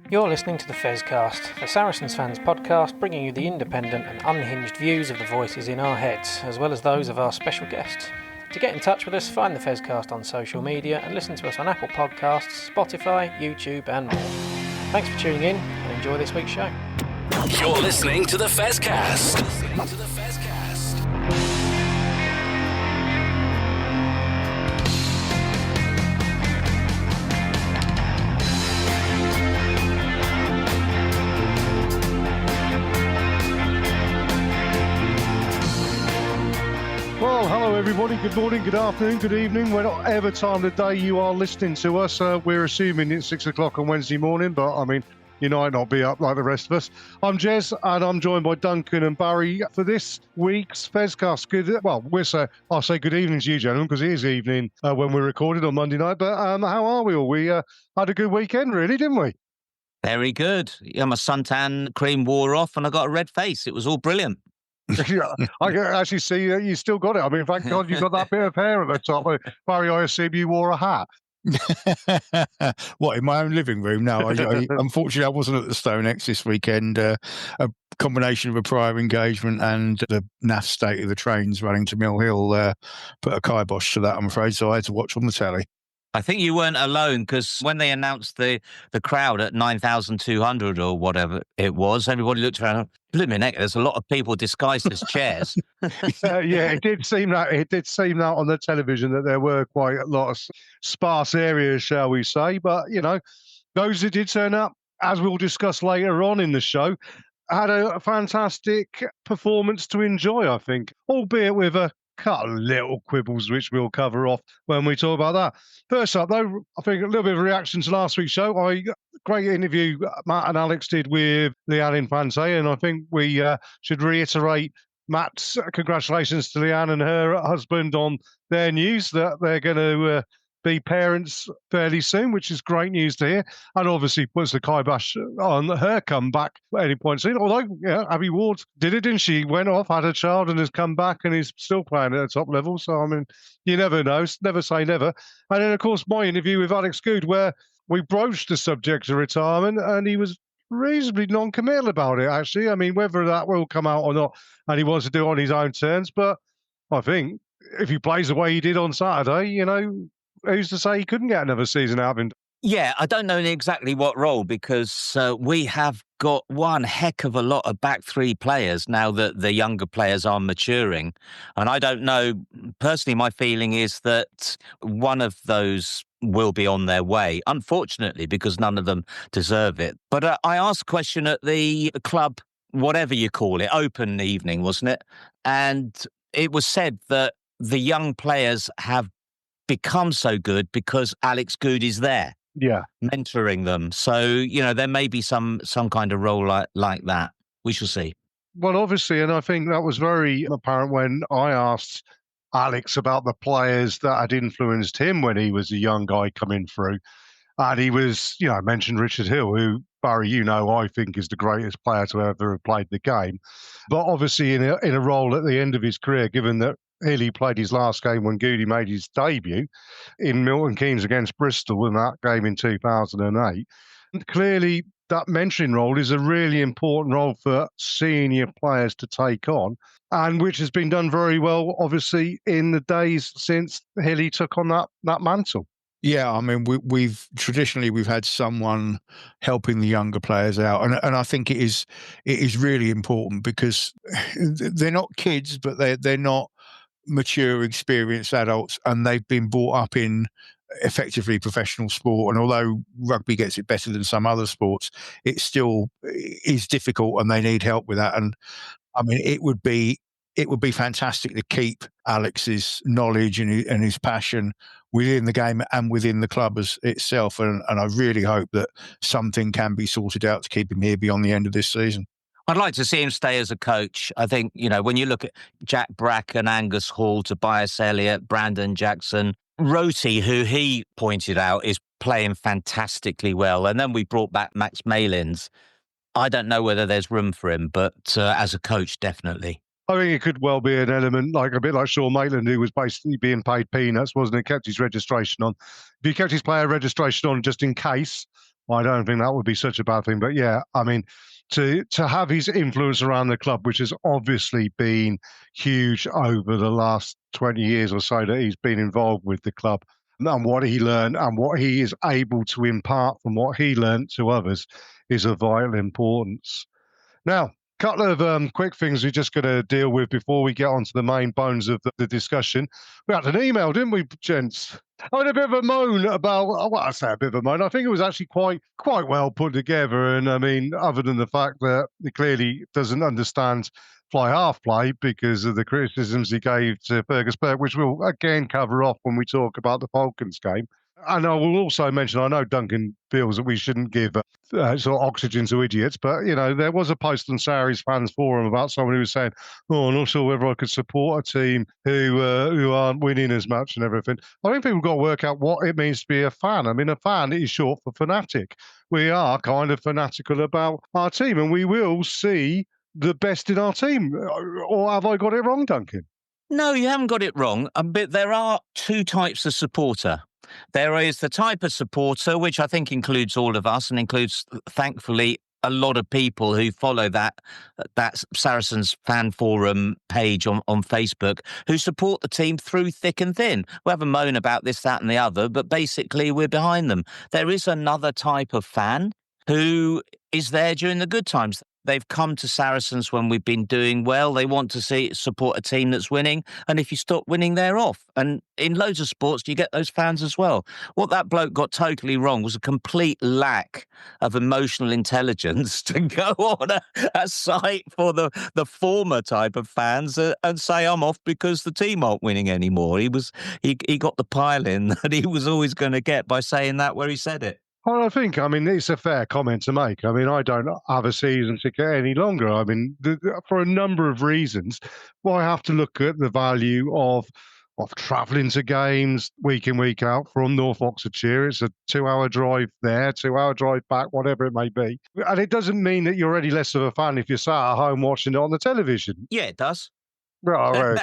You're listening to the Fezcast, the Saracens fans podcast, bringing you the independent and unhinged views of the voices in our heads, as well as those of our special guests. To get in touch with us, find the Fezcast on social media and listen to us on Apple Podcasts, Spotify, YouTube and more. Thanks for tuning in and enjoy this week's show. You're listening to the Fezcast. Well, hello everybody. Good morning, good afternoon, good evening. Whatever time of day you are listening to us, we're assuming it's 6 o'clock on Wednesday morning, but I mean, you might not be up like the rest of us. I'm Jez, and I'm joined by Duncan and Barry for this week's Fezcast. I'll say good evening to you, gentlemen, because it is evening when we're recorded on Monday night. But how are we all? We had a good weekend, really, didn't we? Very good. Yeah, my suntan cream wore off, and I got a red face. It was all brilliant. Yeah, I can actually see you still got it. I mean, thank God you got that bit of hair at the top. Barry, I assume you wore a hat. What, in my own living room? No, unfortunately, I wasn't at the StoneX this weekend. A combination of a prior engagement and the naff state of the trains running to Mill Hill put a kibosh to that, I'm afraid, so I had to watch on the telly. I think you weren't alone, because when they announced the crowd at 9,200 or whatever it was, everybody looked around. Blimey, there's a lot of people disguised as chairs. Yeah, it did seem that on the television that there were quite a lot of sparse areas, shall we say. But you know, those that did turn up, as we'll discuss later on in the show, had a fantastic performance to enjoy, I think, albeit with a couple of little quibbles which we'll cover off when we talk about that. First up, though, I think a little bit of a reaction to last week's show. Great interview Matt and Alex did with Leanne Infante, and I think we should reiterate Matt's congratulations to Leanne and her husband on their news that they're going to be parents fairly soon, which is great news to hear, and obviously puts the kibosh on her comeback at any point soon. Although, yeah, Abby Ward did it, didn't she? Went off, had a child, and has come back and is still playing at the top level. So, I mean, you never know. Never say never. And then, of course, my interview with Alex Goode, where we broached the subject of retirement, and he was reasonably non-committal about it, actually. I mean, whether that will come out or not, and he wants to do it on his own terms, but I think if he plays the way he did on Saturday, you know, who's to say he couldn't get another season out of him? Yeah, I don't know in exactly what role, because we have got one heck of a lot of back three players now that the younger players are maturing. And I don't know, personally, my feeling is that one of those will be on their way, unfortunately, because none of them deserve it. But I asked a question at the club, whatever you call it, open evening, wasn't it? And it was said that the young players have become so good because Alex Goode is there, mentoring them. So, you know, there may be some kind of role like that. We shall see. Well, obviously, and I think that was very apparent when I asked Alex about the players that had influenced him when he was a young guy coming through. And he was, you know, mentioned Richard Hill, who, Barry, you know, I think is the greatest player to ever have played the game. But obviously in a role at the end of his career, given that Hilly played his last game when Goody made his debut in Milton Keynes against Bristol in that game in 2008. And clearly, that mentoring role is a really important role for senior players to take on, and which has been done very well, obviously, in the days since Hilly took on that mantle. Yeah, I mean, we've traditionally had someone helping the younger players out, and I think it is really important, because they're not kids, but they're not mature, experienced adults, and they've been brought up in effectively professional sport. And although rugby gets it better than some other sports, it still is difficult, and they need help with that. And I mean, it would be fantastic to keep Alex's knowledge and his passion within the game and within the club itself. And I really hope that something can be sorted out to keep him here beyond the end of this season. I'd like to see him stay as a coach. I think, you know, when you look at Jack Bracken, Angus Hall, Tobias Elliott, Brandon Jackson, Roti, who he pointed out is playing fantastically well. And then we brought back Max Malins. I don't know whether there's room for him, but as a coach, definitely. I think it could well be an element, like a bit like Sean Maitland, who was basically being paid peanuts, wasn't he? Kept his registration on. If he kept his player registration on just in case, I don't think that would be such a bad thing. But yeah, I mean, to have his influence around the club, which has obviously been huge over the last 20 years or so that he's been involved with the club, and what he learned and what he is able to impart from what he learned to others is of vital importance. Now, couple of quick things we're just going to deal with before we get on to the main bones of the discussion. We had an email, didn't we, gents? I had a bit of a moan about, well, I say a bit of a moan. I think it was actually quite well put together. And I mean, other than the fact that he clearly doesn't understand fly half play because of the criticisms he gave to Fergus Burke, which we'll again cover off when we talk about the Falcons game. And I will also mention, I know Duncan feels that we shouldn't give sort of oxygen to idiots, but, you know, there was a post on Sarries fans forum about someone who was saying, oh, I'm not sure whether I could support a team who aren't winning as much and everything. I think people got to work out what it means to be a fan. I mean, a fan is short for fanatic. We are kind of fanatical about our team, and we will see the best in our team. Or have I got it wrong, Duncan? No, you haven't got it wrong. But there are two types of supporter. There is the type of supporter, which I think includes all of us and includes, thankfully, a lot of people who follow that Saracens fan forum page on Facebook, who support the team through thick and thin. We have a moan about this, that and the other, but basically we're behind them. There is another type of fan who is there during the good times. They've come to Saracens when we've been doing well. They want to support a team that's winning. And if you stop winning, they're off. And in loads of sports, you get those fans as well. What that bloke got totally wrong was a complete lack of emotional intelligence to go on a site for the former type of fans and say, I'm off because the team aren't winning anymore. He got the pile in that he was always going to get by saying that where he said it. Well, I mean, it's a fair comment to make. I mean, I don't have a season ticket any longer. I mean, for a number of reasons, I have to look at the value of travelling to games week in, week out from North Oxfordshire. It's a 2-hour drive there, 2-hour drive back, whatever it may be. And it doesn't mean that you're any less of a fan if you're sat at home watching it on the television. Yeah, it does. Right.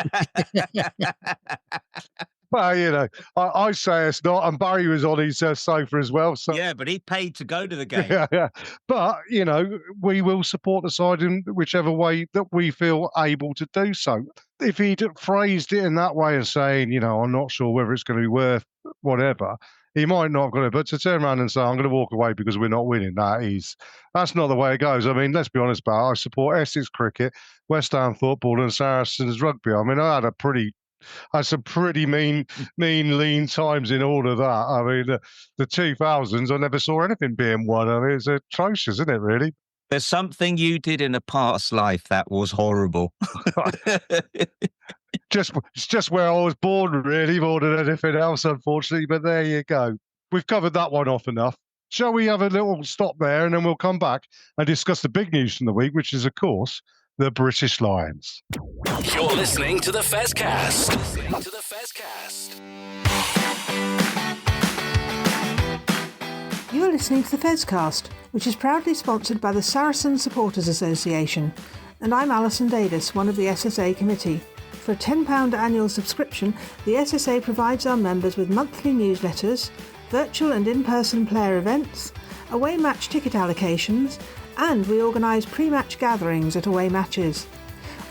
Well, you know, I say it's not, and Barry was on his sofa as well. So yeah, but he paid to go to the game. yeah. But, you know, we will support the side in whichever way that we feel able to do so. If he'd phrased it in that way and saying, you know, I'm not sure whether it's going to be worth whatever, he might not have got it. But to turn around and say, I'm going to walk away because we're not winning, that's not the way it goes. I mean, let's be honest about it. I support Essex cricket, West Ham football and Saracens rugby. I mean, I had some pretty mean, lean times in all of that. I mean, the 2000s, I never saw anything being won. I mean, it's atrocious, isn't it, really? There's something you did in a past life that was horrible. just where I was born, really, more than anything else, unfortunately. But there you go. We've covered that one off enough. Shall we have a little stop there, and then we'll come back and discuss the big news from the week, which is, of course, the British Lions. You're listening to the Fezcast. You are listening to the Fezcast, which is proudly sponsored by the Saracens Supporters Association, and I'm Alison Davis, one of the SSA committee. For a £10 annual subscription, the SSA provides our members with monthly newsletters, virtual and in-person player events, away match ticket allocations, and we organise pre-match gatherings at away matches.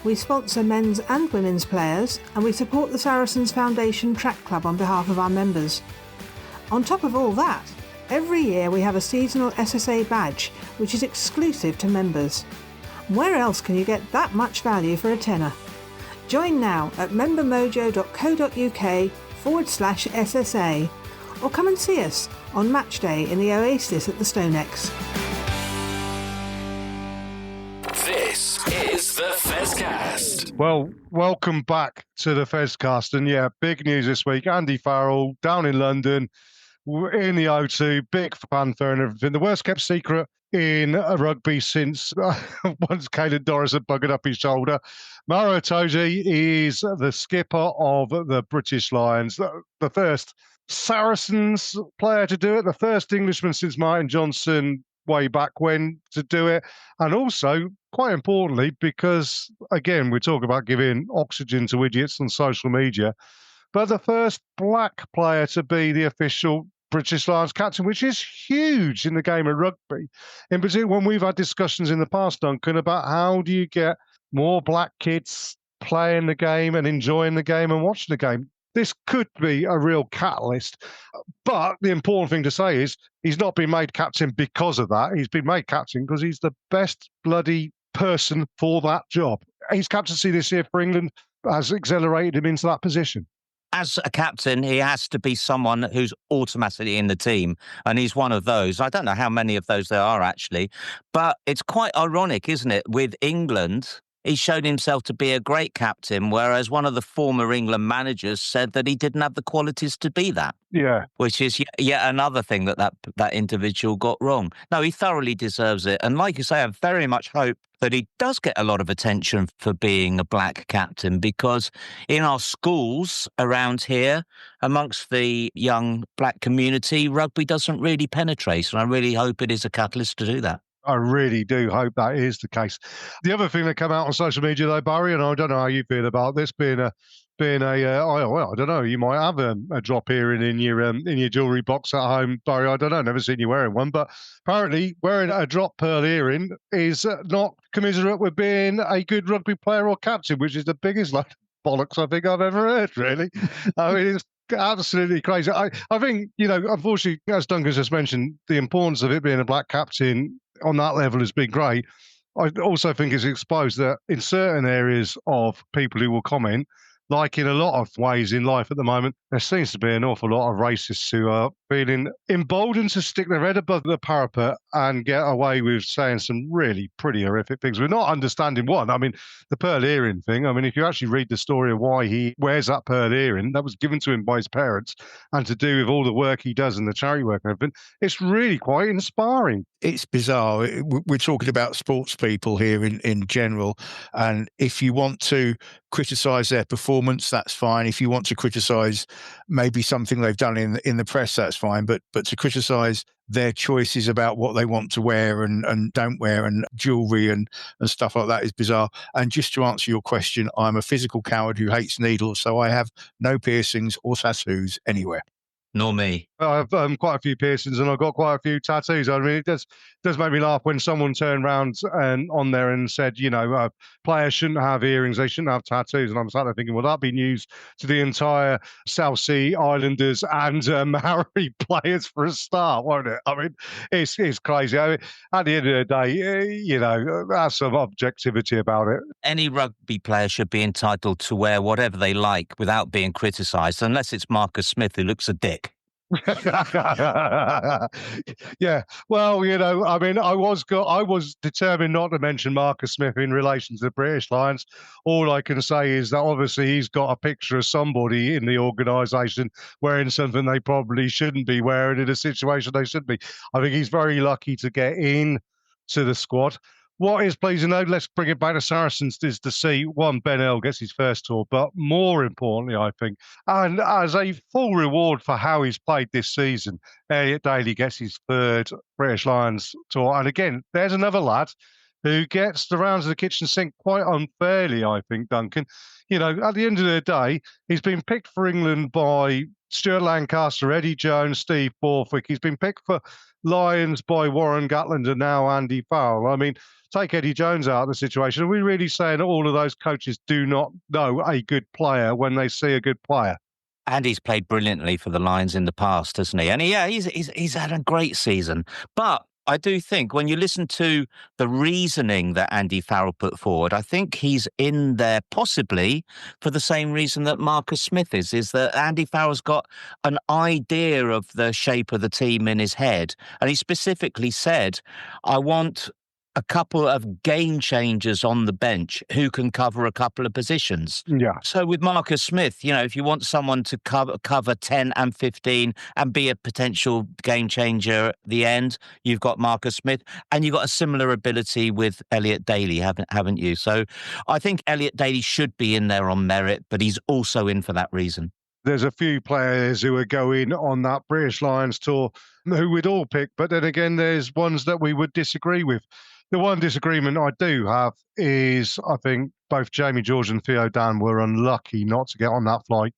We sponsor men's and women's players, and we support the Saracens Foundation Track Club on behalf of our members. On top of all that, every year we have a seasonal SSA badge, which is exclusive to members. Where else can you get that much value for a tenner? Join now at membermojo.co.uk/SSA, or come and see us on match day in the Oasis at the Stonex. This is the Fezcast. Well, welcome back to the Fezcast. And yeah, big news this week. Andy Farrell down in London in the O2, big fanfare and everything. The worst kept secret in rugby since once Caelan Doris had buggered up his shoulder. Maro Itoje is the skipper of the British Lions, the first Saracens player to do it, the first Englishman since Martin Johnson way back when to do it. And also, quite importantly, because, again, we talk about giving oxygen to idiots on social media, but the first black player to be the official British Lions captain, which is huge in the game of rugby. In particular, when we've had discussions in the past, Duncan, about how do you get more black kids playing the game and enjoying the game and watching the game. This could be a real catalyst. But the important thing to say is he's not been made captain because of that. He's been made captain because he's the best bloody person for that job. His captaincy this year for England has accelerated him into that position. As a captain, he has to be someone who's automatically in the team, and he's one of those. I don't know how many of those there are, actually, but it's quite ironic, isn't it? With England, he showed himself to be a great captain, whereas one of the former England managers said that he didn't have the qualities to be that. Yeah. Which is yet another thing that individual got wrong. No, he thoroughly deserves it. And like you say, I very much hope that he does get a lot of attention for being a black captain, because in our schools around here, amongst the young black community, rugby doesn't really penetrate. And I really hope it is a catalyst to do that. I really do hope that is the case. The other thing that came out on social media, though, Barry, and I don't know how you feel about this, being a I don't know, you might have a drop earring in your jewellery box at home, Barry. I don't know, never seen you wearing one, but apparently wearing a drop pearl earring is not commiserate with being a good rugby player or captain, which is the biggest load of bollocks I think I've ever heard, really. I mean, it's absolutely crazy. I think, unfortunately, as Duncan just mentioned, the importance of it being a black captain on that level has been great. I also think it's exposed that in certain areas of people who will comment, like in a lot of ways in life at the moment, there seems to be an awful lot of racists who are feeling emboldened to stick their head above the parapet and get away with saying some really pretty horrific things. We're not understanding one. I mean, the pearl earring thing, I mean, if you actually read the story of why he wears that pearl earring, that was given to him by his parents, and to do with all the work he does and the charity work and everything, it's really quite inspiring. It's bizarre. We're talking about sports people here in general, and if you want to criticise their performance, that's fine. If you want to criticise maybe something they've done in the press, that's fine. But to criticise their choices about what they want to wear and don't wear and jewellery and stuff like that is bizarre. And just to answer your question, I'm a physical coward who hates needles, so I have no piercings or tattoos anywhere. Nor me. I have quite a few piercings and I've got quite a few tattoos. I mean, it does make me laugh when someone turned around and on there and said, players shouldn't have earrings, they shouldn't have tattoos. And I'm sat there thinking, well, that'd be news to the entire South Sea Islanders and Maori players for a start, won't it? I mean, it's crazy. I mean, at the end of the day, have some objectivity about it. Any rugby player should be entitled to wear whatever they like without being criticised, unless it's Marcus Smith who looks a dick. Yeah, well, I mean, I was determined not to mention Marcus Smith in relation to the British Lions. All I can say is that obviously he's got a picture of somebody in the organisation wearing something they probably shouldn't be wearing in a situation they should be. I think he's very lucky to get in to the squad. What is pleasing, though, let's bring it back to Saracens, is to see, one, Ben Earl gets his first tour, but more importantly, I think, and as a full reward for how he's played this season, Elliot Daly gets his third British Lions tour. And again, there's another lad who gets the rounds of the kitchen sink quite unfairly, I think, Duncan. At the end of the day, he's been picked for England by Stuart Lancaster, Eddie Jones, Steve Borthwick. He's been picked for Lions by Warren Gatland and now Andy Farrell. I mean, take Eddie Jones out of the situation. Are we really saying that all of those coaches do not know a good player when they see a good player? And he's played brilliantly for the Lions in the past, hasn't he? And he's had a great season. But I do think when you listen to the reasoning that Andy Farrell put forward, I think he's in there possibly for the same reason that Marcus Smith is that Andy Farrell's got an idea of the shape of the team in his head. And he specifically said, I want a couple of game changers on the bench who can cover a couple of positions. Yeah. So with Marcus Smith, if you want someone to cover 10 and 15 and be a potential game changer at the end, you've got Marcus Smith, and you've got a similar ability with Elliot Daly, haven't you? So I think Elliot Daly should be in there on merit, but he's also in for that reason. There's a few players who are going on that British Lions tour who we'd all pick, but then again, there's ones that we would disagree with. The one disagreement I do have is I think both Jamie George and Theo Dan were unlucky not to get on that flight.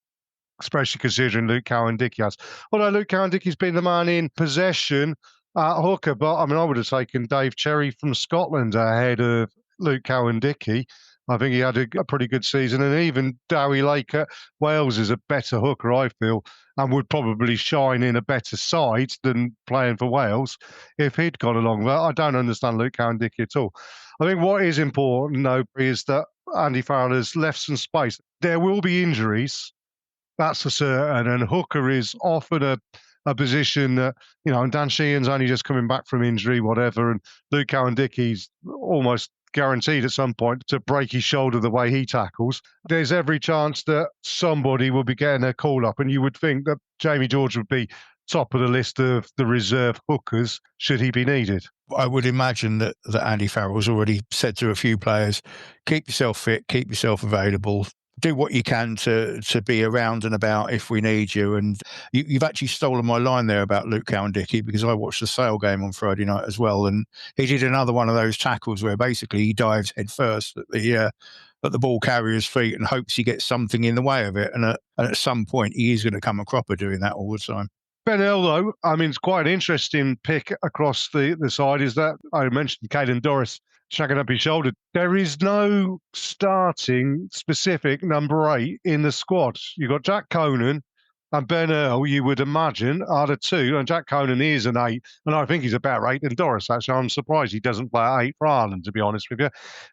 especially considering Luke Cowan-Dickie has. Although Luke Cowan-Dickie's been the man in possession at hooker, but I mean, I would have taken Dave Cherry from Scotland ahead of Luke Cowan-Dickie. I think he had a pretty good season, and even Dowie Lake at Wales is a better hooker, I feel, and would probably shine in a better side than playing for Wales if he'd gone along. But I don't understand Luke Cowan-Dickie at all. I think what is important, though, is that Andy Farrell has left some space. There will be injuries, that's for certain, and hooker is often a position that, you know, and Dan Sheehan's only just coming back from injury, whatever, and Luke Cowan-Dickie's almost guaranteed at some point to break his shoulder the way he tackles. There's every chance that somebody will be getting a call up, and you would think that Jamie George would be top of the list of the reserve hookers should he be needed. I would imagine that Andy Farrell's already said to a few players, keep yourself fit, keep yourself available, do what you can to be around and about if we need you. And you've actually stolen my line there about Luke Cowan-Dickie, because I watched the Sale game on Friday night as well, and he did another one of those tackles where basically he dives head first at the ball carrier's feet and hopes he gets something in the way of it. And at some point he is going to come a cropper doing that all the time. Ben Earl, though, I mean, it's quite an interesting pick across the side, is that I mentioned Caelan Doris shagging up his shoulder. There is no starting specific number 8 in the squad. You've got Jack Conan and Ben Earl, you would imagine, are the two, and Jack Conan is an 8, and I think he's a better 8 than Doris, actually. I'm surprised he doesn't play at 8 for Ireland, to be honest with you.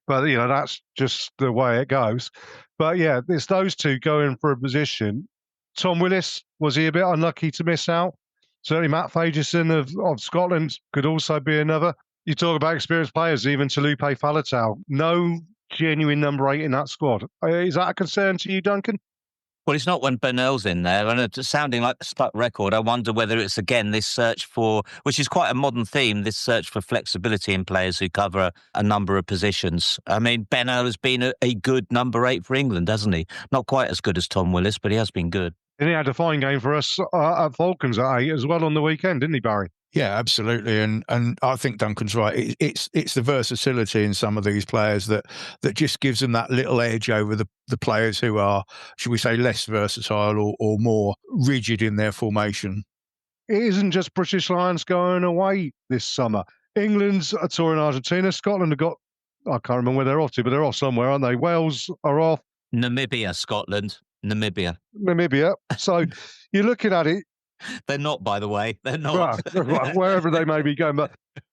But, you know, that's just the way it goes. But, yeah, it's those two going for a position. Tom Willis, was he a bit unlucky to miss out? Certainly Matt Fagerson of Scotland could also be another. You talk about experienced players, even Talupe Faletau. No genuine number 8 in that squad. Is that a concern to you, Duncan? Well, it's not when Bernal's in there, and it's sounding like a stuck record. I wonder whether it's, again, this search for, which is quite a modern theme, this search for flexibility in players who cover a number of positions. I mean, Bernal has been a good number 8 for England, hasn't he? Not quite as good as Tom Willis, but he has been good. And he had a fine game for us at Falcons at 8 as well on the weekend, didn't he, Barry? Yeah, absolutely, and I think Duncan's right. It's the versatility in some of these players that just gives them that little edge over the players who are, should we say, less versatile or more rigid in their formation. It isn't just British Lions going away this summer. England's a tour in Argentina. Scotland have got, I can't remember where they're off to, but they're off somewhere, aren't they? Wales are off. Namibia, Scotland. Namibia. So you're looking at it. They're not, by the way. They're not. Right, wherever they may be going. But,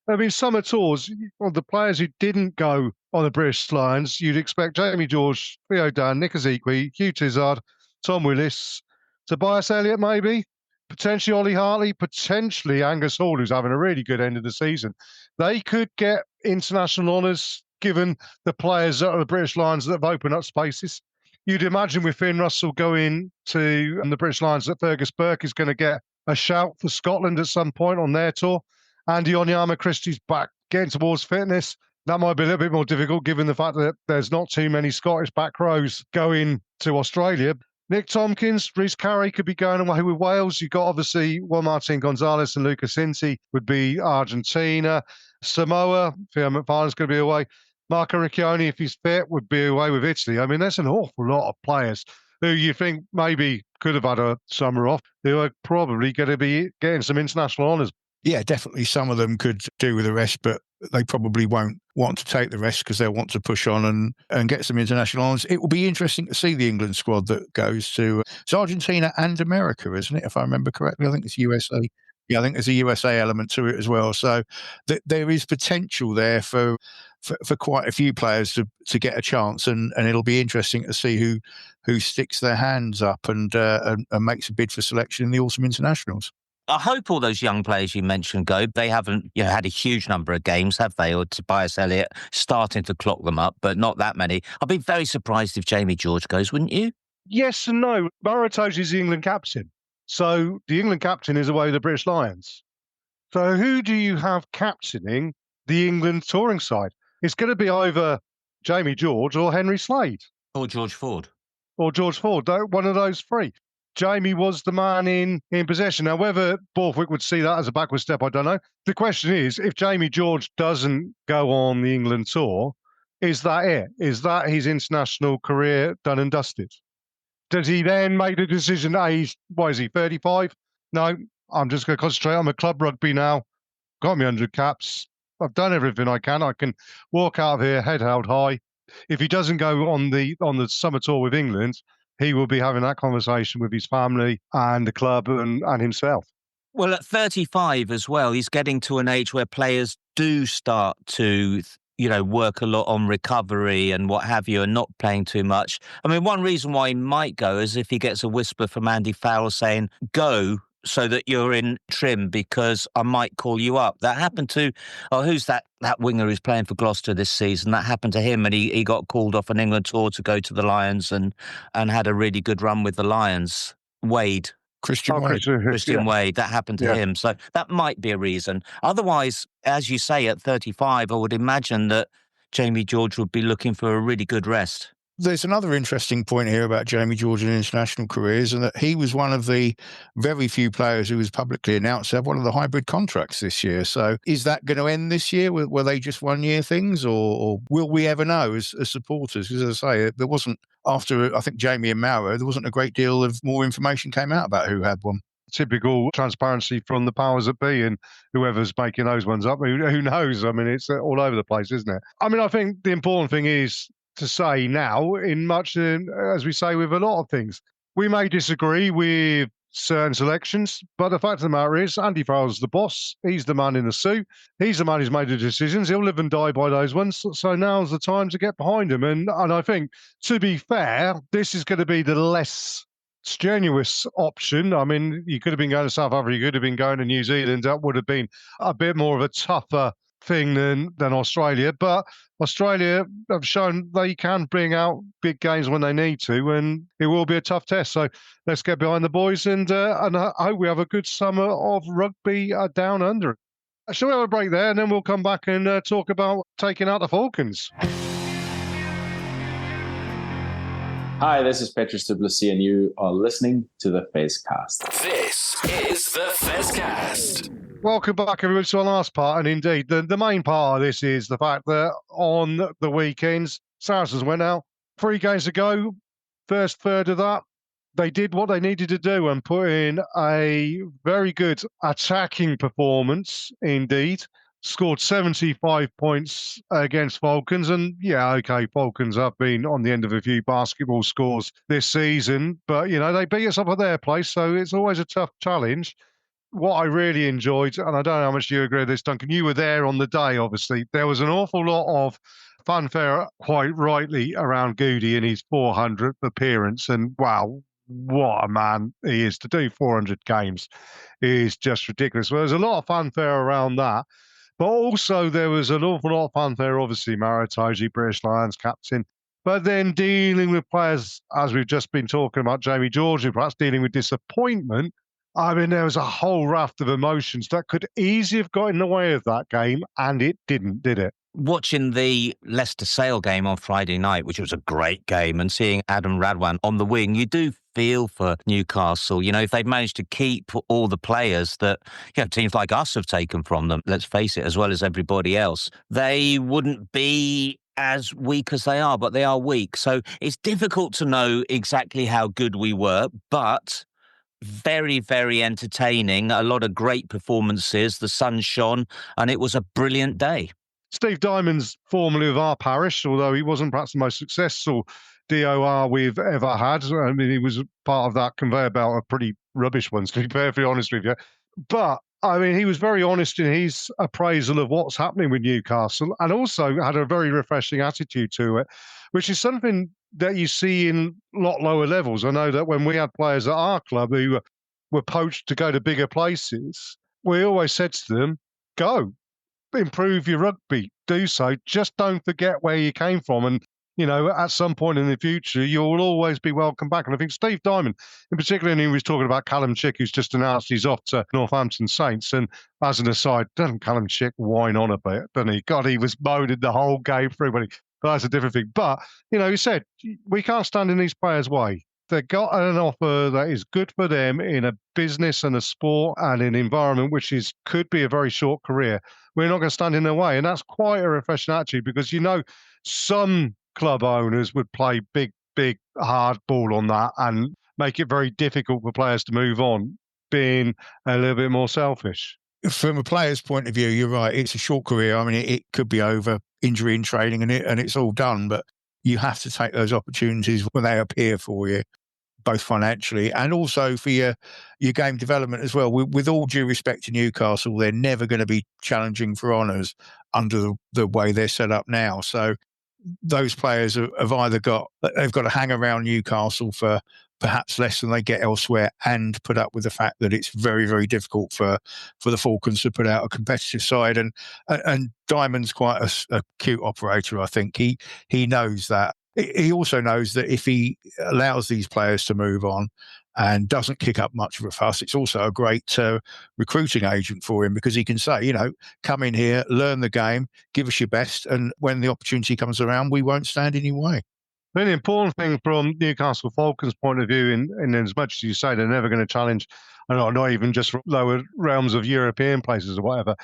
I mean, summer tours, well, the players who didn't go on the British Lions, you'd expect Jamie George, Theo Dan, Nick Ezekwe, Hugh Tizard, Tom Willis, Tobias Elliott maybe, potentially Ollie Hartley, potentially Angus Hall, who's having a really good end of the season. They could get international honours given the players that are the British Lions that have opened up spaces. You'd imagine with Finn Russell going to the British Lions that Fergus Burke is going to get a shout for Scotland at some point on their tour. Andy Onyama Christie's back, getting towards fitness. That might be a little bit more difficult given the fact that there's not too many Scottish back rows going to Australia. Nick Tompkins, Rhys Carey could be going away with Wales. You've got obviously Juan Martin Gonzalez and Lucas Cinti would be Argentina. Samoa, Theo McFarlane's going to be away. Marco Riccioni, if he's fit, would be away with Italy. I mean, there's an awful lot of players who you think maybe could have had a summer off, who are probably going to be getting some international honours. Yeah, definitely some of them could do with the rest, but they probably won't want to take the rest because they'll want to push on and get some international honours. It will be interesting to see the England squad that goes to it's Argentina and America, isn't it, if I remember correctly? I think it's USA. Yeah, I think there's a USA element to it as well. So there is potential there for quite a few players to get a chance, and it'll be interesting to see who sticks their hands up and makes a bid for selection in the autumn internationals. I hope all those young players you mentioned, Goode, they haven't had a huge number of games, have they? Or Tobias Elliott starting to clock them up, but not that many. I'd be very surprised if Jamie George goes, wouldn't you? Yes and no. Baratoji is the England captain. So the England captain is away with the British Lions. So who do you have captaining the England touring side? It's going to be either Jamie George or Henry Slade. Or George Ford. Or George Ford, one of those three. Jamie was the man in possession. Now, whether Borthwick would see that as a backward step, I don't know. The question is, if Jamie George doesn't go on the England tour, is that it? Is that his international career done and dusted? Does he then make the decision, he's, what is he, 35? No, I'm just going to concentrate on my club rugby now. Got me 100 caps. I've done everything I can. I can walk out of here head held high. If he doesn't go on the summer tour with England, he will be having that conversation with his family and the club and himself. Well, at 35 as well, he's getting to an age where players do start to, work a lot on recovery and what have you, and not playing too much. I mean, one reason why he might go is if he gets a whisper from Andy Farrell saying, go so that you're in trim because I might call you up. That happened to, who's that winger who's playing for Gloucester this season? That happened to him, and he got called off an England tour to go to the Lions and had a really good run with the Lions. Wade. Christian Wade. Christian Wade, that happened to him. So that might be a reason. Otherwise, as you say, at 35, I would imagine that Jamie George would be looking for a really good rest. There's another interesting point here about Jamie George and international careers, and that he was one of the very few players who was publicly announced to have one of the hybrid contracts this year. So is that going to end this year? Were they just 1 year things, or will we ever know as supporters? Because as I say, there wasn't, after I think Jamie and Mauro, there wasn't a great deal of more information came out about who had one. Typical transparency from the powers that be, and whoever's making those ones up, who knows? I mean, it's all over the place, isn't it? I mean, I think the important thing is to say now, as we say with a lot of things, we may disagree with certain selections, but the fact of the matter is Andy Farrell's the boss. He's the man in the suit. He's the man who's made the decisions. He'll live and die by those ones. So now's the time to get behind him. And I think, to be fair, this is going to be the less strenuous option. I mean, you could have been going to South Africa, you could have been going to New Zealand. That would have been a bit more of a tougher thing than Australia, but Australia have shown they can bring out big games when they need to, and it will be a tough test. So let's get behind the boys, and I hope we have a good summer of rugby down under. Shall we have a break there, and then we'll come back and talk about taking out the Falcons. Hi, this is Petrus Duplessis, and you are listening to the Fezcast. This is the Fezcast. Welcome back, everybody, to our last part. And indeed, the main part of this is the fact that on the weekends, Saracens went out, 3 games to go. First third of that, they did what they needed to do and put in a very good attacking performance indeed. Scored 75 points against Falcons. And yeah, okay, Falcons have been on the end of a few basketball scores this season, but, they beat us up at their place, so it's always a tough challenge. What I really enjoyed, and I don't know how much you agree with this, Duncan, you were there on the day, obviously. There was an awful lot of fanfare, quite rightly, around Goode in his 400th appearance. And wow, what a man he is to do 400 games. It is just ridiculous. Well, there's a lot of fanfare around that. But also there was an awful lot of fanfare, obviously, Mauro Itoje, British Lions captain. But then dealing with players, as we've just been talking about, Jamie George, and perhaps dealing with disappointment. I mean, there was a whole raft of emotions that could easily have got in the way of that game, and it didn't, did it? Watching the Leicester Sale game on Friday night, which was a great game, and seeing Adam Radwan on the wing, you do feel for Newcastle. If they'd managed to keep all the players that teams like us have taken from them, let's face it, as well as everybody else, they wouldn't be as weak as they are, but they are weak. So it's difficult to know exactly how good we were, but very, very entertaining. A lot of great performances. The sun shone, and it was a brilliant day. Steve Diamond's formerly of our parish, although he wasn't perhaps the most successful DOR we've ever had. I mean, he was part of that conveyor belt of pretty rubbish ones, to be perfectly honest with you. But, I mean, he was very honest in his appraisal of what's happening with Newcastle, and also had a very refreshing attitude to it, which is something that you see in a lot lower levels. I know that when we had players at our club who were poached to go to bigger places, we always said to them, go, improve your rugby, do so. Just don't forget where you came from. And, at some point in the future, you'll always be welcome back. And I think Steve Diamond, in particular, and he was talking about Callum Chick, who's just announced he's off to Northampton Saints. And as an aside, doesn't Callum Chick whine on a bit, doesn't he? God, he was moaning the whole game through, but that's a different thing. But, he said, we can't stand in these players' way. They've got an offer that is good for them in a business and a sport and an environment which could be a very short career. We're not going to stand in their way. And that's quite a refreshing attitude, because, some club owners would play big big, hard ball on that and make it very difficult for players to move on, being a little bit more selfish. From a player's point of view, you're right. It's a short career. I mean, it could be over, injury in training, and it's all done. But you have to take those opportunities when they appear for you, both financially and also for your game development as well. With all due respect to Newcastle, they're never going to be challenging for honours under the way they're set up now. So those players have either they've got to hang around Newcastle for perhaps less than they get elsewhere, and put up with the fact that it's very, very difficult for the Falcons to put out a competitive side. And Diamond's quite a cute operator, I think. He knows that. He also knows that if he allows these players to move on and doesn't kick up much of a fuss, it's also a great recruiting agent for him, because he can say, come in here, learn the game, give us your best, and when the opportunity comes around, we won't stand in your way. The important thing from Newcastle Falcons' point of view, in as much as you say they're never going to challenge, not even just lower realms of European places or whatever,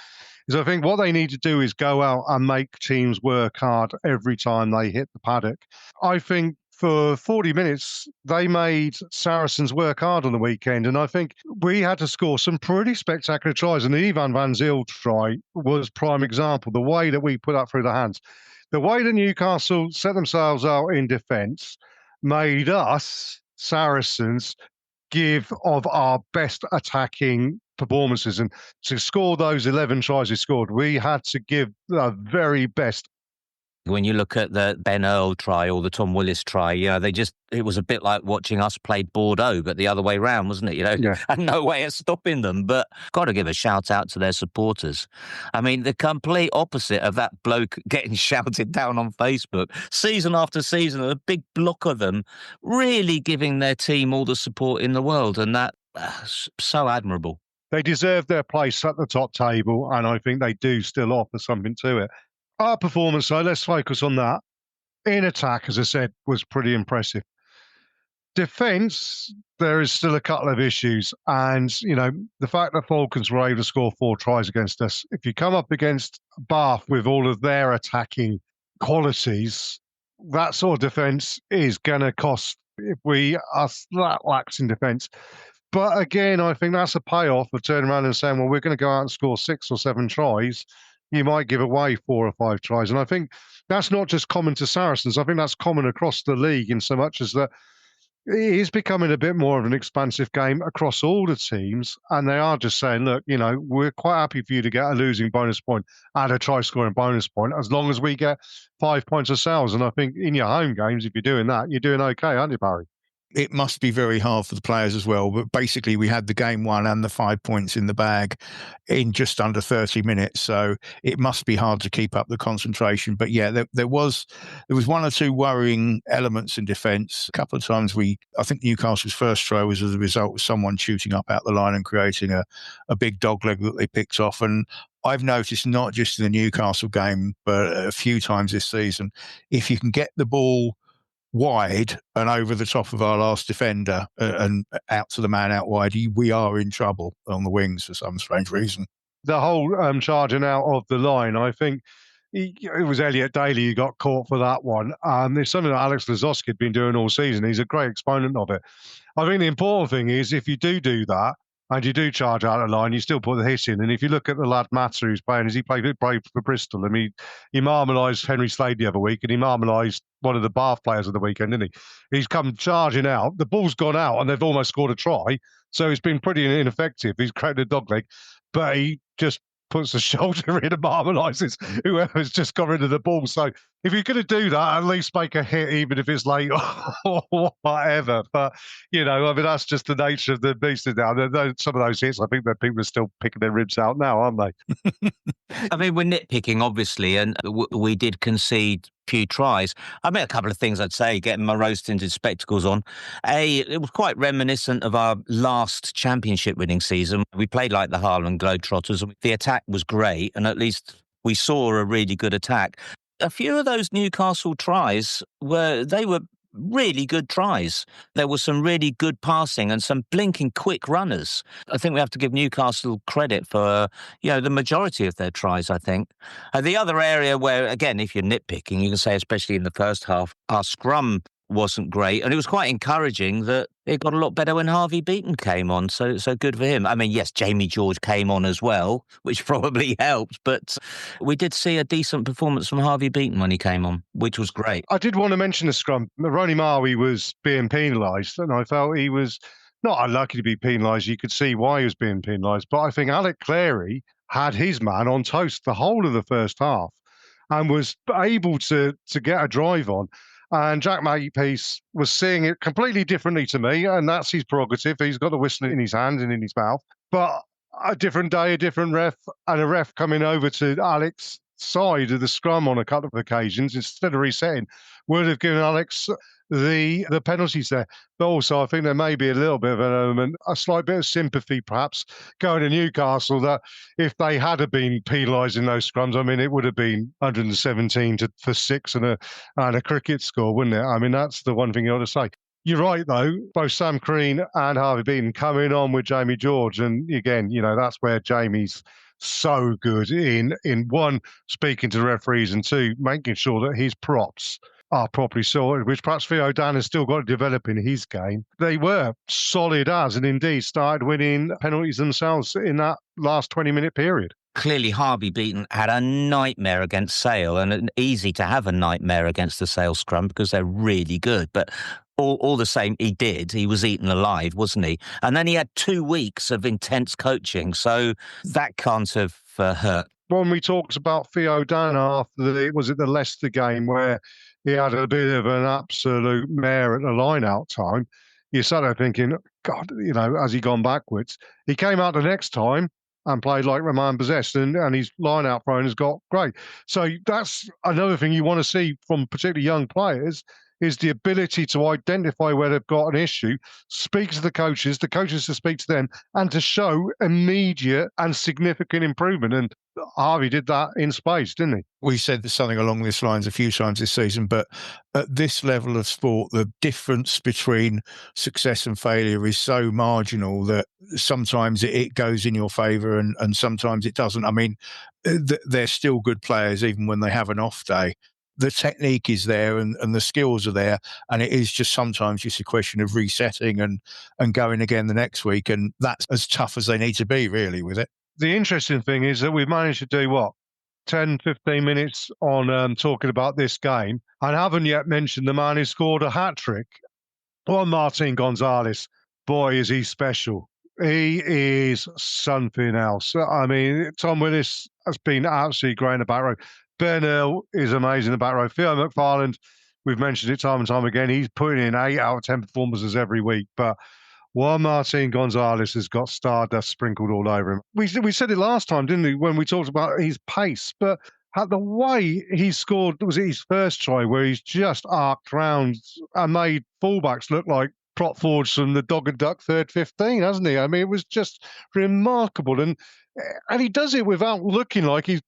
is I think what they need to do is go out and make teams work hard every time they hit the paddock. I think for 40 minutes, they made Saracens work hard on the weekend, and I think we had to score some pretty spectacular tries, and the Ivan van Zyl try was prime example, the way that we put that through the hands. The way that Newcastle set themselves out in defence made us, Saracens, give of our best attacking performances. And to score those 11 tries we scored, we had to give the very best. When you look at the Ben Earl try or the Tom Willis try, it was a bit like watching us play Bordeaux, but the other way round, wasn't it? Yeah. And no way of stopping them. But got to give a shout out to their supporters. I mean, the complete opposite of that bloke getting shouted down on Facebook, season after season, a big block of them really giving their team all the support in the world. And that so admirable. They deserve their place at the top table, and I think they do still offer something to it. Our performance, though, let's focus on that. In attack, as I said, was pretty impressive. Defence, there is still a couple of issues. And, the fact that Falcons were able to score 4 tries against us, if you come up against Bath with all of their attacking qualities, that sort of defence is going to cost if we are that lax in defence. But again, I think that's a payoff of turning around and saying, well, we're going to go out and score 6 or 7 tries. You might give away 4 or 5 tries. And I think that's not just common to Saracens. I think that's common across the league in so much as that it is becoming a bit more of an expansive game across all the teams. And they are just saying, look, we're quite happy for you to get a losing bonus point and a try-scoring bonus point as long as we get 5 points ourselves. And I think in your home games, if you're doing that, you're doing okay, aren't you, Barry? It must be very hard for the players as well. But basically, we had the game won and the 5 points in the bag in just under 30 minutes. So it must be hard to keep up the concentration. But yeah, there was 1 or 2 worrying elements in defence. A couple of times I think Newcastle's first try was as a result of someone shooting up out the line and creating a big dogleg that they picked off. And I've noticed not just in the Newcastle game, but a few times this season, if you can get the ball wide and over the top of our last defender and out to the man out wide, we are in trouble on the wings for some strange reason. The whole charging out of the line, I think it was Elliot Daly who got caught for that one. It's something that Alex Goode had been doing all season. He's a great exponent of it. I think the important thing is if you do that, and you do charge out of the line, you still put the hit in. And if you look at the lad Matter who's playing, he played for Bristol. I mean, he marmalised Henry Slade the other week, and he marmalised one of the Bath players of the weekend, didn't he? He's come charging out. The ball's gone out, and they've almost scored a try. So it's been pretty ineffective. He's created a dogleg, but he just puts the shoulder in and marmalises whoever's just got rid of the ball. So if you're going to do that, at least make a hit, even if it's late or whatever. But, that's just the nature of the beast now. Some of those hits, I think that people are still picking their ribs out now, aren't they? I mean, we're nitpicking, obviously, and we did concede few tries. I mean, a couple of things I'd say, getting my rose-tinted spectacles on. It was quite reminiscent of our last championship winning season. We played like the Harlem Globetrotters. The attack was great, and at least we saw a really good attack. A few of those Newcastle tries were really good tries. There was some really good passing and some blinking quick runners. I think we have to give Newcastle credit for, the majority of their tries, I think. The other area where, again, if you're nitpicking, you can say, especially in the first half, our scrum wasn't great. And it was quite encouraging that it got a lot better when Harvey Beaton came on. So good for him. I mean, yes, Jamie George came on as well, which probably helped. But we did see a decent performance from Harvey Beaton when he came on, which was great. I did want to mention the scrum. Ronnie Maui was being penalised, and I felt he was not unlucky to be penalised. You could see why he was being penalised. But I think Alec Clary had his man on toast the whole of the first half and was able to get a drive on. And Jack Makepeace was seeing it completely differently to me, and that's his prerogative. He's got the whistle in his hand and in his mouth. But a different day, a different ref, and a ref coming over to Alex's side of the scrum on a couple of occasions, instead of resetting, would have given Alex the penalties there. But also, I think there may be a little bit of an element, a slight bit of sympathy, perhaps, going to Newcastle, that if they had been penalised in those scrums, I mean, it would have been 117 for 6 and a cricket score, wouldn't it? I mean, that's the one thing you ought to say. You're right, though. Both Sam Crean and Harvey Beaton coming on with Jamie George. And again, that's where Jamie's so good in one, speaking to the referees, and two, making sure that his props are properly sorted, which perhaps Theo Dan has still got to develop in his game. They were solid as, and indeed started winning penalties themselves in that last 20-minute period. Clearly, Harvey Beaton had a nightmare against Sale, and easy to have a nightmare against the Sale scrum because they're really good. But all the same, he did. He was eaten alive, wasn't he? And then he had 2 weeks of intense coaching, so that can't have hurt. When we talked about Theo Dan after the Leicester game where he had a bit of an absolute mare at the line-out time, you sat there thinking, God, has he gone backwards? He came out the next time and played like Romain Possessed, and his line-out throwing has got great. So that's another thing you want to see from particularly young players, is the ability to identify where they've got an issue, speak to the coaches to speak to them, and to show immediate and significant improvement. And Harvey did that in spades, didn't he? We said something along these lines a few times this season, but at this level of sport, the difference between success and failure is so marginal that sometimes it goes in your favour and sometimes it doesn't. I mean, they're still good players even when they have an off day. The technique is there and the skills are there, and it is just sometimes just a question of resetting and going again the next week, and that's as tough as they need to be, really, with it. The interesting thing is that we've managed to do, 10, 15 minutes on talking about this game, and haven't yet mentioned the man who scored a hat-trick. Juan Martin Gonzalez. Boy, is he special. He is something else. I mean, Tom Willis has been absolutely great in the back row. Ben Earl is amazing in the back row. Theo McFarland, we've mentioned it time and time again, he's putting in 8 out of 10 performances every week. But Juan Martin Gonzalez has got stardust sprinkled all over him. We said it last time, didn't we, when we talked about his pace, but the way he scored, was it his first try, where he's just arced round and made fullbacks look like prop forwards from the Dog and Duck third 15, hasn't he? I mean, it was just remarkable. And he does it without looking like he's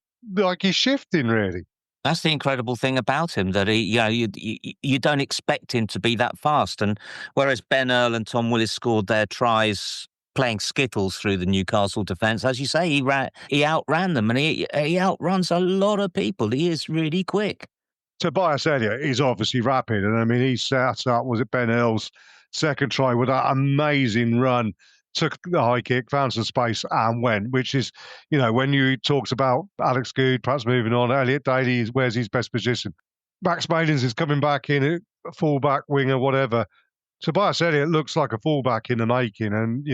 shifting, really. That's the incredible thing about him, that you don't expect him to be that fast. And whereas Ben Earl and Tom Willis scored their tries playing skittles through the Newcastle defence, as you say, he outran them, and he outruns a lot of people. He is really quick. Tobias Elliott is obviously rapid, and I mean, he set up, was it Ben Earl's second try with that amazing run, took the high kick, found some space and went, which is, when you talked about Alex Goode perhaps moving on, Elliot Daly is where's his best position. Max Malins is coming back in at fullback, winger, whatever. Tobias Elliott looks like a fullback in the making, and,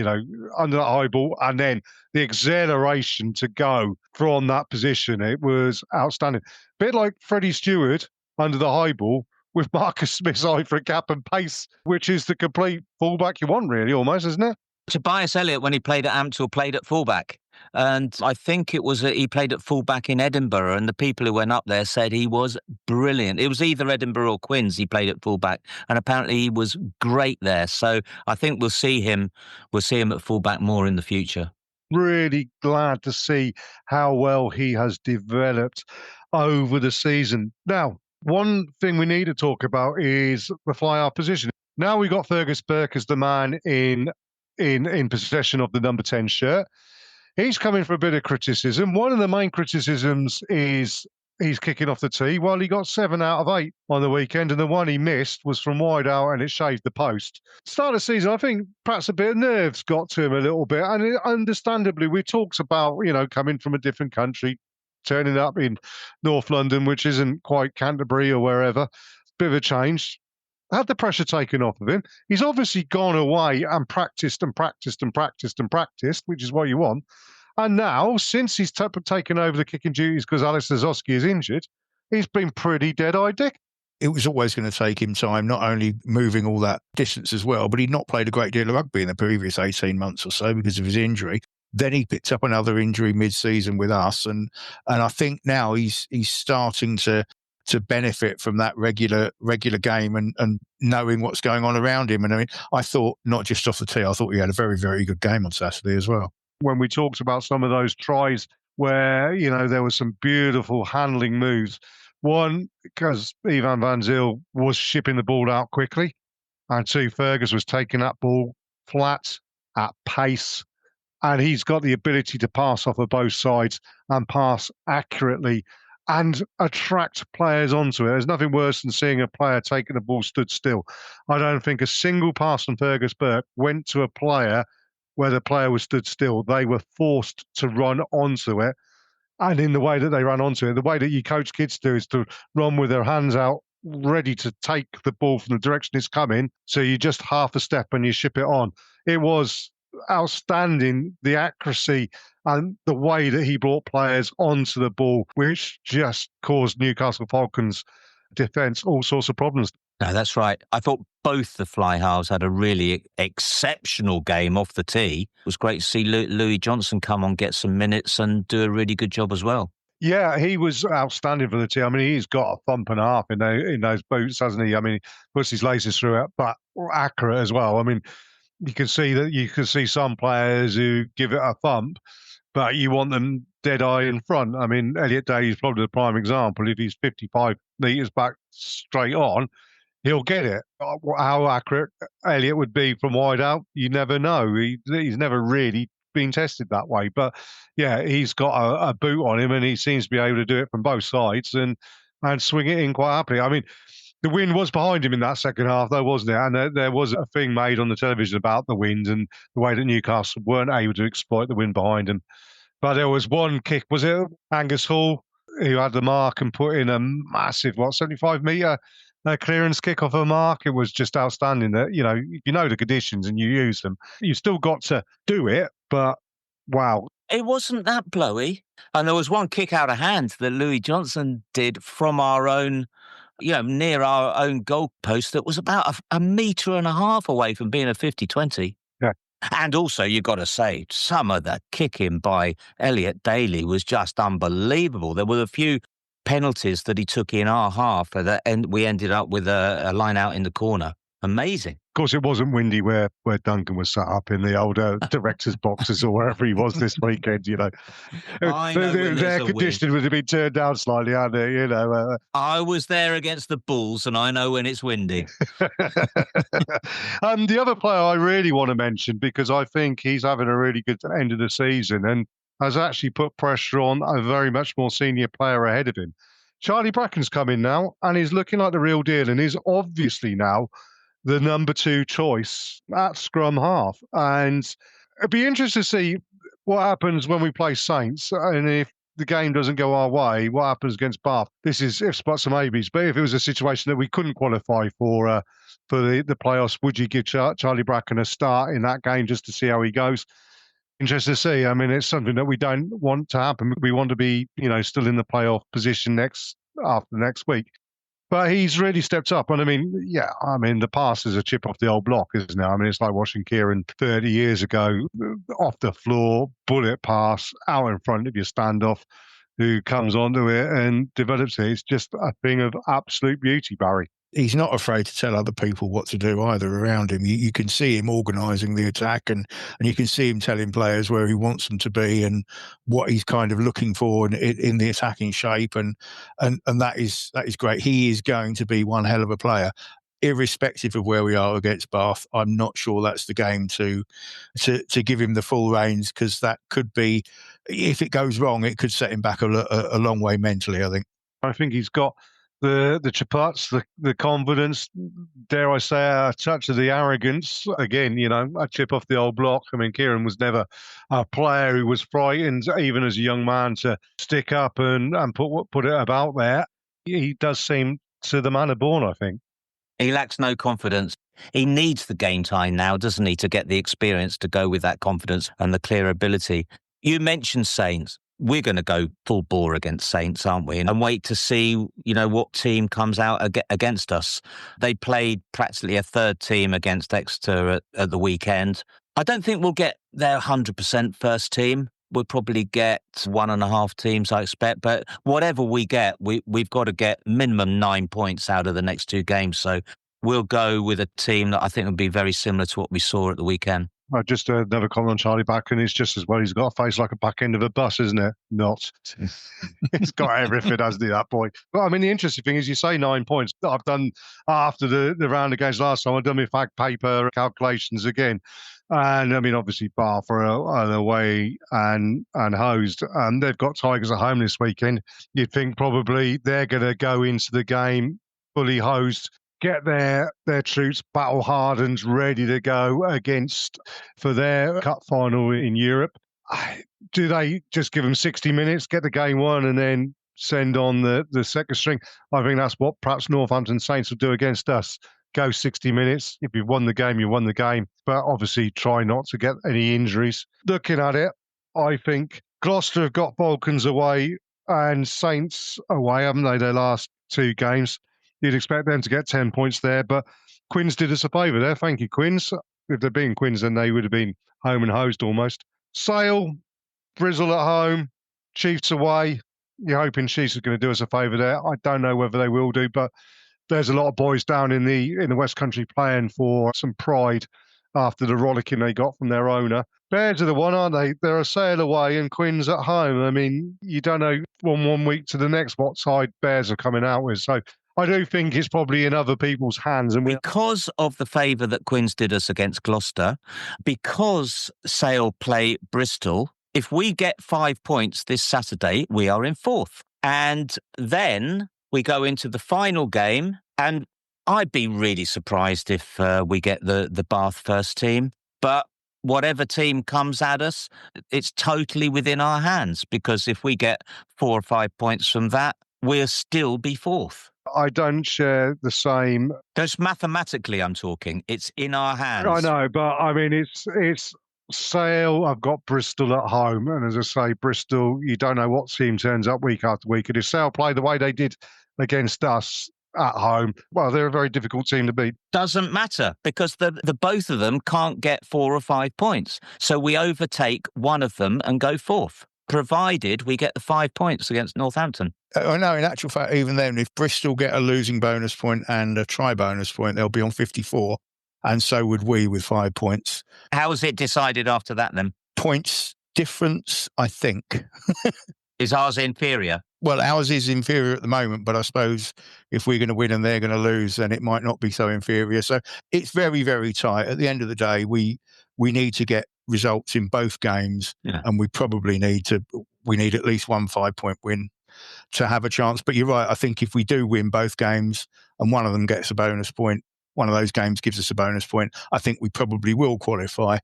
under that high ball, and then the acceleration to go from that position, it was outstanding. Bit like Freddie Stewart under the high ball, with Marcus Smith's eye for a gap and pace, which is the complete fullback you want, really, almost, isn't it? Tobias Elliott, when he played at Ampthill, played at fullback. And I think it was he played at fullback in Edinburgh, and the people who went up there said he was brilliant. It was either Edinburgh or Quins he played at fullback, and apparently he was great there. So I think we'll see him at fullback more in the future. Really glad to see how well he has developed over the season. Now, one thing we need to talk about is the fly-half position. Now we've got Fergus Burke as the man in possession of the number 10 shirt. He's coming for a bit of criticism. One of the main criticisms is he's kicking off the tee. Well, he got 7 out of 8 on the weekend, and the one he missed was from wide out and it shaved the post. Start of the season, I think perhaps a bit of nerves got to him a little bit. And understandably, we talked about, coming from a different country, turning up in North London, which isn't quite Canterbury or wherever. Bit of a change. Had the pressure taken off of him. He's obviously gone away and practiced, which is what you want. And now, since he's taken over the kicking duties because Alex Goode is injured, he's been pretty dead-eyed dick. It was always going to take him time, not only moving all that distance as well, but he'd not played a great deal of rugby in the previous 18 months or so because of his injury. Then he picked up another injury mid-season with us, and I think now he's starting to benefit from that regular game and knowing what's going on around him. And I mean, I thought not just off the tee, I thought he had a very, very good game on Saturday as well. When we talked about some of those tries where, there was some beautiful handling moves. One, because Ivan van Zyl was shipping the ball out quickly, and two, Fergus was taking that ball flat at pace, and he's got the ability to pass off of both sides and pass accurately and attract players onto it. There's nothing worse than seeing a player taking the ball stood still. I don't think a single pass from Fergus Burke went to a player where the player was stood still. They were forced to run onto it. And in the way that they ran onto it, the way that you coach kids do is to run with their hands out, ready to take the ball from the direction it's coming. So you just half a step and you ship it on. It was outstanding, the accuracy and the way that he brought players onto the ball, which just caused Newcastle Falcons defence all sorts of problems. No, that's right. I thought both the fly halves had a really exceptional game off the tee. It was great to see Louis Johnson come on, get some minutes and do a really good job as well. Yeah, he was outstanding for the team. I mean, he's got a thump and a half in those boots, hasn't he? I mean, he puts his laces through it, but accurate as well. I mean, you can see some players who give it a thump, but you want them dead eye in front. I mean, Elliot Daly's probably the prime example. If he's 55 metres back straight on, he'll get it. How accurate Elliot would be from wide out, you never know. He's never really been tested that way. But yeah, he's got a boot on him, and he seems to be able to do it from both sides and swing it in quite happily. I mean, the wind was behind him in that second half, though, wasn't it? And there was a thing made on the television about the wind and the way that Newcastle weren't able to exploit the wind behind them. But there was one kick, was it Angus Hall, who had the mark and put in a massive, 75-metre clearance kick off a mark. It was just outstanding that, you know the conditions and you use them. You still got to do it, but wow. It wasn't that blowy. And there was one kick out of hand that Louis Johnson did from our own, near our own goal post that was about a metre and a half away from being a 50-20. Yeah. And also, you've got to say, some of the kicking by Elliot Daly was just unbelievable. There were a few penalties that he took in our half, and we ended up with a line out in the corner. Amazing. Of course, it wasn't windy where Duncan was sat up in the older director's boxes or wherever he was this weekend, I know their condition would have been turned down slightly, hadn't it? I was there against the Bulls, and I know when it's windy. The other player I really want to mention, because I think he's having a really good end of the season and has actually put pressure on a very much more senior player ahead of him. Charlie Bracken's come in now, and he's looking like the real deal, and he's obviously now the number 2 choice at scrum half. And it'd be interesting to see what happens when we play Saints, and if the game doesn't go our way, what happens against Bath. This is ifs, buts and maybes, but if it was a situation that we couldn't qualify for the playoffs, would you give Charlie Bracken a start in that game just to see how he goes? Interesting to see. I mean, it's something that we don't want to happen. We want to be, still in the playoff position after next week. But he's really stepped up. And the pass is a chip off the old block, isn't it? I mean, it's like watching Kieran 30 years ago, off the floor, bullet pass, out in front of your standoff, who comes onto it and develops it. It's just a thing of absolute beauty, Barry. He's not afraid to tell other people what to do either around him. You can see him organising the attack and you can see him telling players where he wants them to be and what he's kind of looking for in the attacking shape. And that is great. He is going to be one hell of a player. Irrespective of where we are against Bath, I'm not sure that's the game to give him the full reins, because that could be, if it goes wrong, it could set him back a long way mentally, I think. I think he's got the chaputs, the confidence, dare I say, a touch of the arrogance. Again, a chip off the old block. I mean, Kieran was never a player who was frightened, even as a young man, to stick up and put it about there. He does seem to the manner born, I think. He lacks no confidence. He needs the game time now, doesn't he, to get the experience to go with that confidence and the clear ability. You mentioned Saints. We're going to go full bore against Saints, aren't we? And wait to see, what team comes out against us. They played practically a third team against Exeter at the weekend. I don't think we'll get their 100% first team. We'll probably get 1.5 teams, I expect. But whatever we get, we've got to get minimum 9 points out of the next 2 games. So we'll go with a team that I think will be very similar to what we saw at the weekend. I just never comment on Charlie Backen. It's just as well. He's got a face like a back end of a bus, isn't it? Not. He's got everything, hasn't he, that boy? But I mean, the interesting thing is you say 9 points. I've done, after the round of games last time, I've done my fact paper calculations again. And I mean, obviously, Bath are away and hosed. And they've got Tigers at home this weekend. You'd think probably they're going to go into the game fully hosed, get their troops battle hardened, ready to go for their cup final in Europe. Do they just give them 60 minutes, get the game won, and then send on the second string? I think that's what perhaps Northampton Saints will do against us. Go 60 minutes. If you've won the game, you won the game. But obviously try not to get any injuries. Looking at it, I think Gloucester have got Balkans away and Saints away, haven't they, their last 2 games? You'd expect them to get 10 points there, but Quins did us a favour there. Thank you, Quins. If they'd been Quins, then they would have been home and hosed almost. Sale, Bristol at home, Chiefs away. You're hoping Chiefs are going to do us a favour there. I don't know whether they will do, but there's a lot of boys down in the West Country playing for some pride after the rollicking they got from their owner. Bears are the one, aren't they? They're a Sale away and Quins at home. I mean, you don't know from one week to the next what side Bears are coming out with. So I do think it's probably in other people's hands. And because of the favour that Quins did us against Gloucester, because Sale play Bristol, if we get 5 points this Saturday, we are in 4th. And then we go into the final game, and I'd be really surprised if we get the Bath first team. But whatever team comes at us, it's totally within our hands, because if we get 4 or 5 points from that, we'll still be 4th. I don't share the same. Just mathematically, I'm talking. It's in our hands. I know, but I mean, it's Sale. I've got Bristol at home, and as I say, Bristol, you don't know what team turns up week after week. And if Sale play the way they did against us at home, well, they're a very difficult team to beat. Doesn't matter, because the both of them can't get 4 or 5 points. So we overtake one of them and go 4th, provided we get the 5 points against Northampton. I know, in actual fact, even then, if Bristol get a losing bonus point and a try bonus point, they'll be on 54, and so would we with 5 points. How is it decided after that, then? Points difference, I think. Is ours inferior? Well, ours is inferior at the moment, but I suppose if we're going to win and they're going to lose, then it might not be so inferior. So it's very, very tight. At the end of the day, we need to get results in both games, and we probably need at least 1 5-point win to have a chance. But you're right. I think if we do win both games and one of them gets a bonus point, one of those games gives us a bonus point, I think we probably will qualify.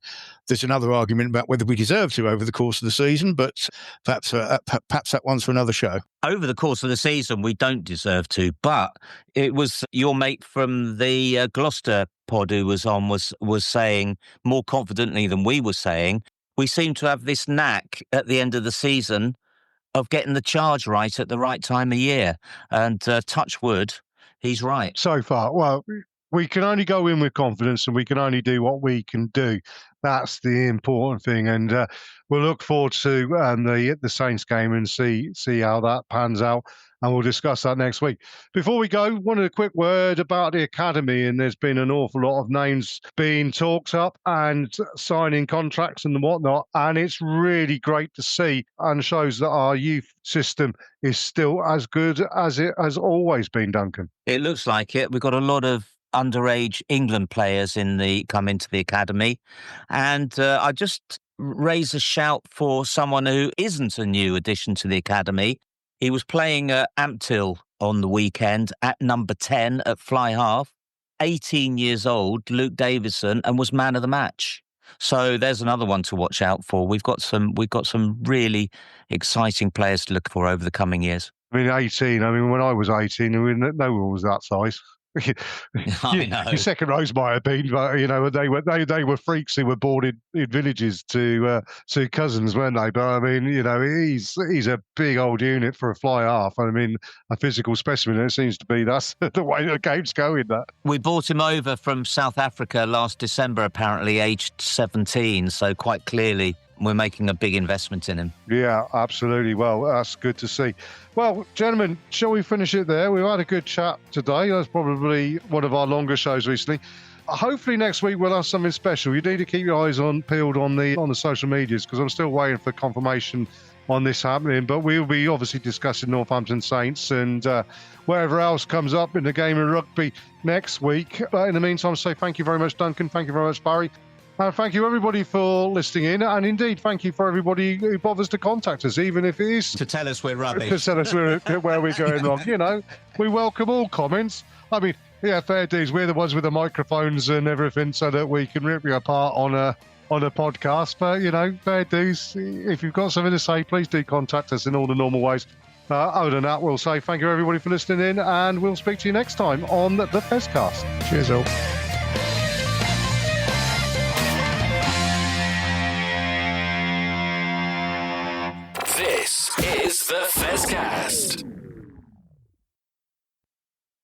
There's another argument about whether we deserve to over the course of the season, but perhaps that one's for another show. Over the course of the season, we don't deserve to, but it was your mate from the Gloucester pod who was on was saying more confidently than we were saying, we seem to have this knack at the end of the season of getting the charge right at the right time of year. And touch wood, he's right. So far, well, we can only go in with confidence and we can only do what we can do. That's the important thing. And we'll look forward to the Saints game and see how that pans out. And we'll discuss that next week. Before we go, wanted a quick word about the academy. And there's been an awful lot of names being talked up and signing contracts and whatnot. And it's really great to see, and shows that our youth system is still as good as it has always been, Duncan. It looks like it. We've got a lot of underage England players come into the academy. And I just raise a shout for someone who isn't a new addition to the academy. He was playing at Ampthill on the weekend at number 10 at fly half, 18 years old, Luke Davison, and was man of the match. So there's another one to watch out for. We've got some really exciting players to look for over the coming years. I mean, 18. I mean, when I was 18, no one was that size. I know. Your second rows might have been, but they were freaks who were born in villages to cousins, weren't they? But I mean, he's a big old unit for a fly half. I mean, a physical specimen. It seems to be that's the way the game's going. That we brought him over from South Africa last December, apparently aged 17. So quite clearly, we're making a big investment in him. Yeah, absolutely. Well, that's good to see. Well, gentlemen, shall we finish it there? We've had a good chat today. That's probably one of our longer shows recently. Hopefully next week we'll have something special. You need to keep your eyes peeled on the social medias, because I'm still waiting for confirmation on this happening. But we'll be obviously discussing Northampton Saints and wherever else comes up in the game of rugby next week. But in the meantime, say thank you very much, Duncan. Thank you very much, Barry. And thank you, everybody, for listening in. And indeed, thank you for everybody who bothers to contact us, even if it is to tell us we're rubbish. To tell us where we're going wrong. We welcome all comments. I mean, yeah, fair dues. We're the ones with the microphones and everything so that we can rip you apart on a podcast. But, fair dues. If you've got something to say, please do contact us in all the normal ways. Other than that, we'll say thank you, everybody, for listening in. And we'll speak to you next time on the Fezcast. Cheers, all. This is the Fezcast.